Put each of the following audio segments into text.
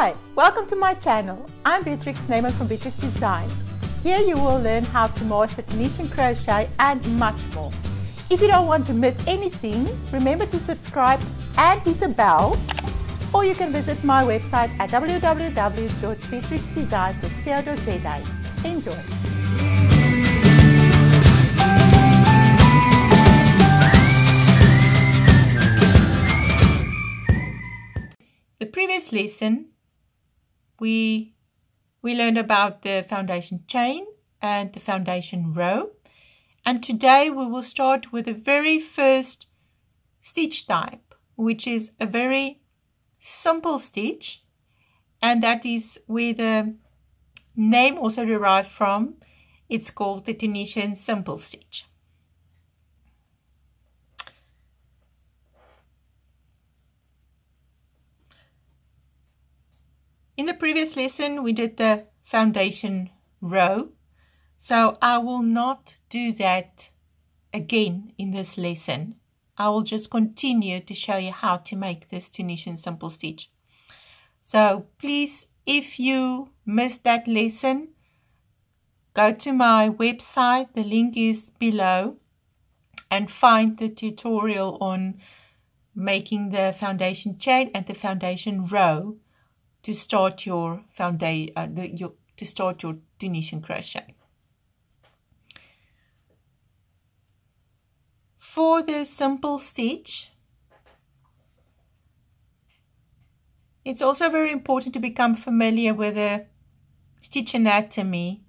Hi, welcome to my channel. I'm Beatrix Snyman from Beatrix Designs. Here you will learn how to master Tunisian crochet and much more. If you don't want to miss anything, remember to subscribe and hit the bell, or you can visit my website at www.beatrixdesigns.co.za. Enjoy! The previous lesson we learned about the foundation chain and the foundation row, and today we will start with the very first stitch type, which is a very simple stitch, and that is where the name also derived from. It's called the Tunisian Simple Stitch. In the previous lesson, we did the foundation row, so I will not do that again in this lesson. I will just continue to show you how to make this Tunisian Simple Stitch. So please, if you missed that lesson, go to my website, the link is below, and find the tutorial on making the foundation chain and the foundation row to start your Tunisian crochet. For the simple stitch, it's also very important to become familiar with the stitch anatomy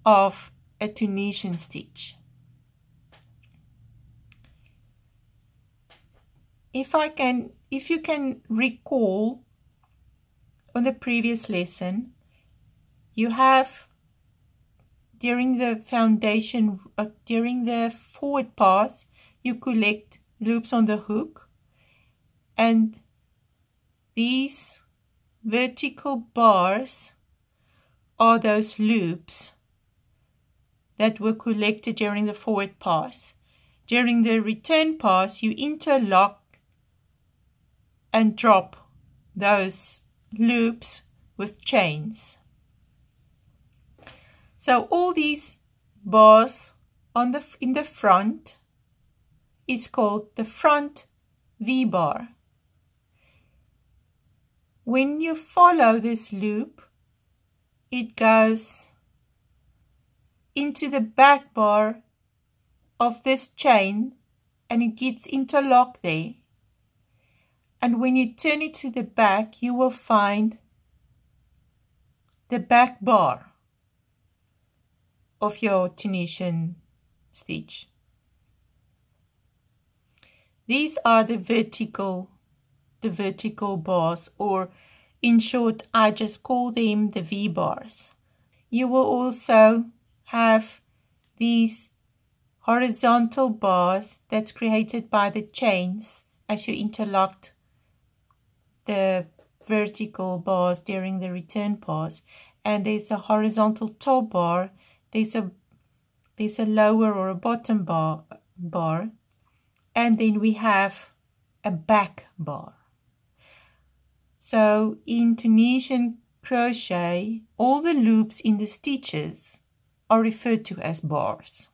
of a Tunisian stitch. If you can recall, on the previous lesson, you have during the forward pass, you collect loops on the hook, and these vertical bars are those loops that were collected during the forward pass. During the return pass, you interlock and drop those loops with chains. So all these bars in the front is called the front V bar. When you follow this loop, it goes into the back bar of this chain and it gets interlocked there. And when you turn it to the back, you will find the back bar of your Tunisian stitch. These are the vertical bars, or in short, I just call them the V bars. You will also have these horizontal bars that's created by the chains as you interlocked the vertical bars during the return pass, and there's a horizontal top bar, there's a lower or a bottom bar, and then we have a back bar. So in Tunisian crochet, all the loops in the stitches are referred to as bars.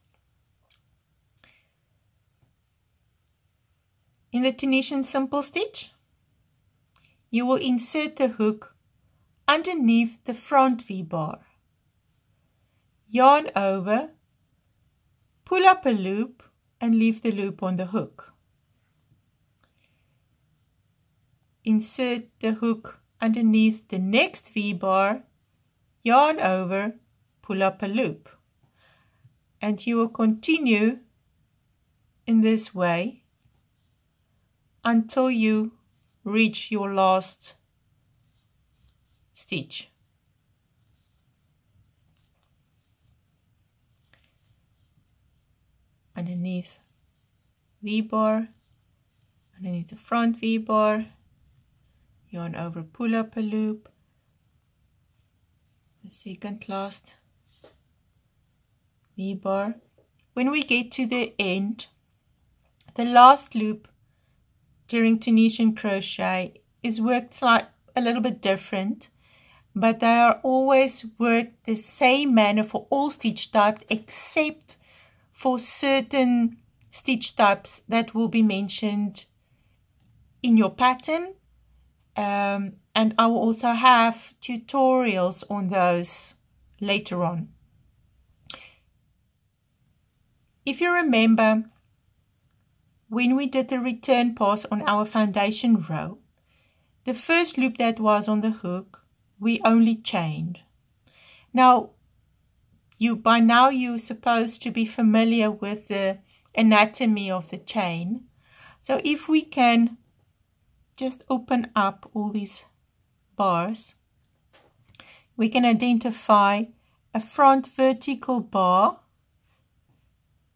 In the Tunisian Simple Stitch, you will insert the hook underneath the front V bar, yarn over, pull up a loop and leave the loop on the hook. Insert the hook underneath the next V bar, yarn over, pull up a loop, and you will continue in this way until you reach your last stitch. Underneath V bar, underneath the front V bar, yarn over, pull up a loop, the second last V bar. When we get to the end, the last loop during Tunisian crochet is worked a little bit different. but they are always worked the same manner for all stitch types, except for certain stitch types that will be mentioned in your pattern. And I will also have tutorials on those later on. If you remember, when we did the return pass on our foundation row, the first loop that was on the hook, we only chained. Now, by now you're supposed to be familiar with the anatomy of the chain. So if we can just open up all these bars, we can identify a front vertical bar,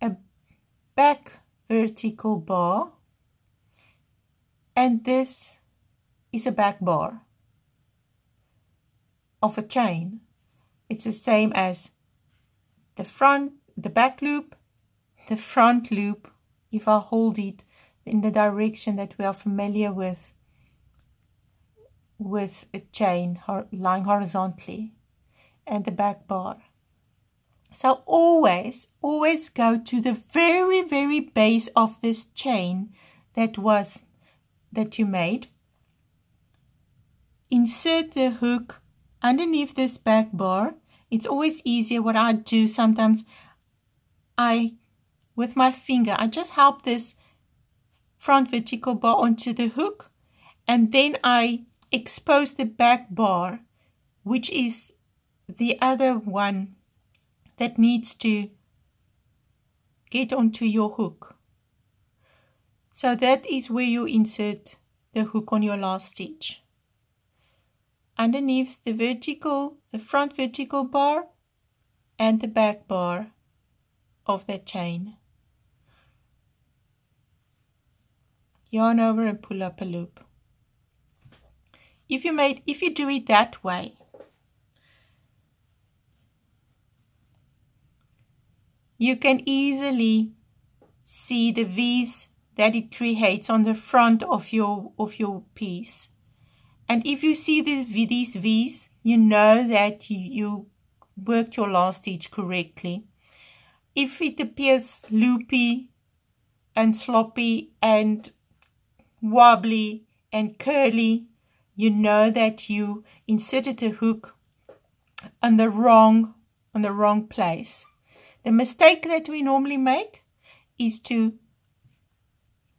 a back vertical bar, and this is a back bar of a chain. It's the same as the back loop, the front loop, if I hold it in the direction that we are familiar with a chain lying horizontally, and the back bar. So always go to the very, very base of this chain that you made. Insert the hook underneath this back bar. It's always easier. What I do sometimes, with my finger, I just help this front vertical bar onto the hook, and then I expose the back bar, which is the other one that needs to get onto your hook. So that is where you insert the hook on your last stitch. Underneath the front vertical bar and the back bar of that chain. Yarn over and pull up a loop. If you do it that way, you can easily see the V's that it creates on the front of your piece. And if you see these V's, you know that you worked your last stitch correctly. If it appears loopy and sloppy and wobbly and curly, you know that you inserted a hook on the wrong place. The mistake that we normally make is to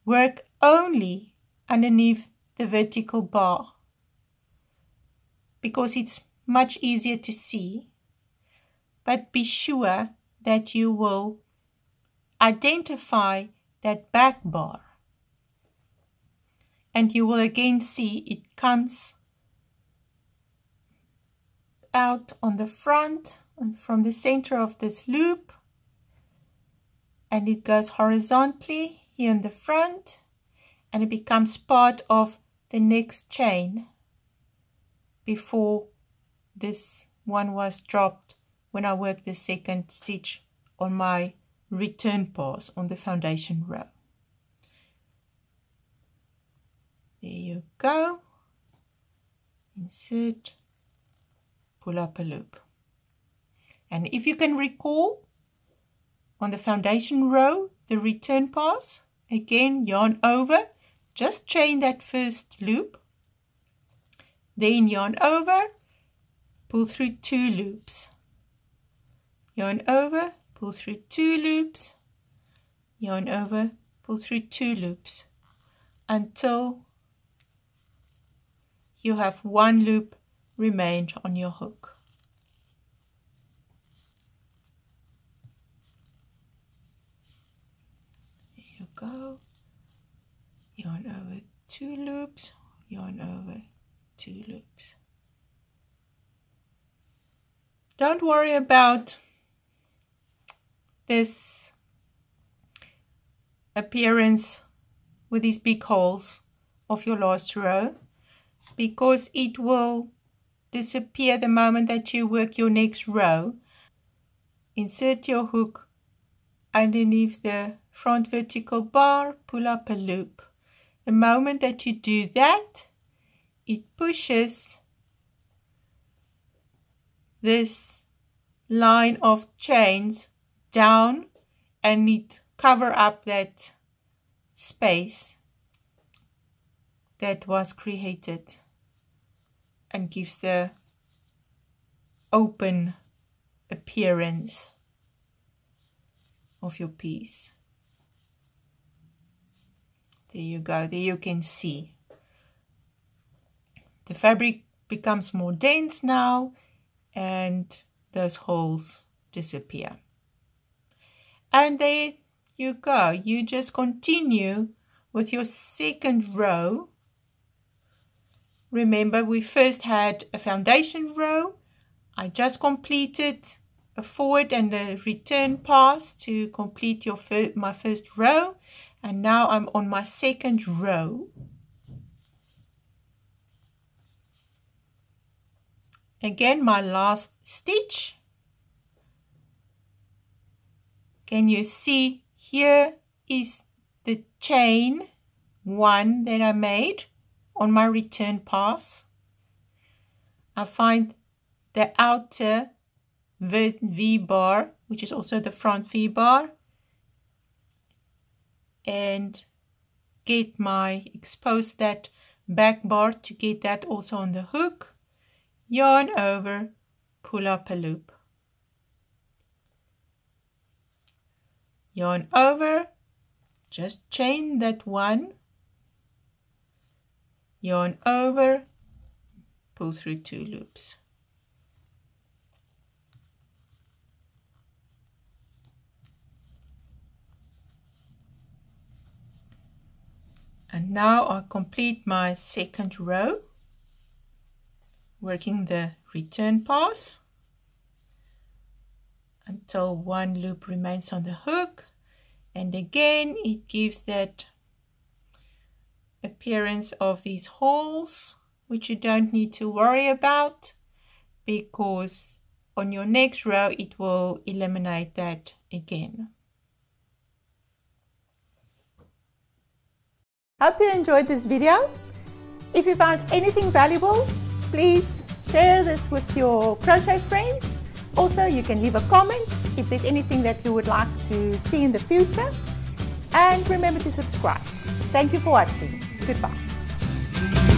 work only underneath the vertical bar, because it's much easier to see. But be sure that you will identify that back bar, and you will again see it comes out on the front and from the center of this loop, and it goes horizontally here in the front, and it becomes part of the next chain before this one was dropped when I worked the second stitch on my return pass on the foundation row. There you go. Insert, pull up a loop. And if you can recall, on the foundation row, the return pass, again yarn over, just chain that first loop, then yarn over, pull through 2 loops, yarn over, pull through 2 loops, yarn over, pull through 2 loops, until you have 1 loop remained on your hook. There you go. Yarn over 2 loops, yarn over 2 loops. Don't worry about this appearance with these big holes of your last row, because it will disappear the moment that you work your next row. Insert your hook underneath the front vertical bar, pull up a loop. The moment that you do that, it pushes this line of chains down and it cover up that space that was created and gives the open appearance of your piece. There you go. There you can see the fabric becomes more dense now and those holes disappear. And there you go. You just continue with your second row. Remember, we first had a foundation row. I just completed a forward and a return pass to complete my first row, and now I'm on my second row. Again, my last stitch. Can you see here is the chain 1 that I made on my return pass. I find the outer V bar, which is also the front V bar, and expose that back bar to get that also on the hook. Yarn over, pull up a loop. Yarn over, just chain that 1, yarn over, pull through 2 loops. And now I complete my second row, working the return pass until 1 loop remains on the hook, and again it gives that appearance of these holes, which you don't need to worry about because on your next row it will eliminate that again. Hope you enjoyed this video. If you found anything valuable, please share this with your crochet friends. Also, you can leave a comment if there's anything that you would like to see in the future. And remember to subscribe. Thank you for watching. Goodbye.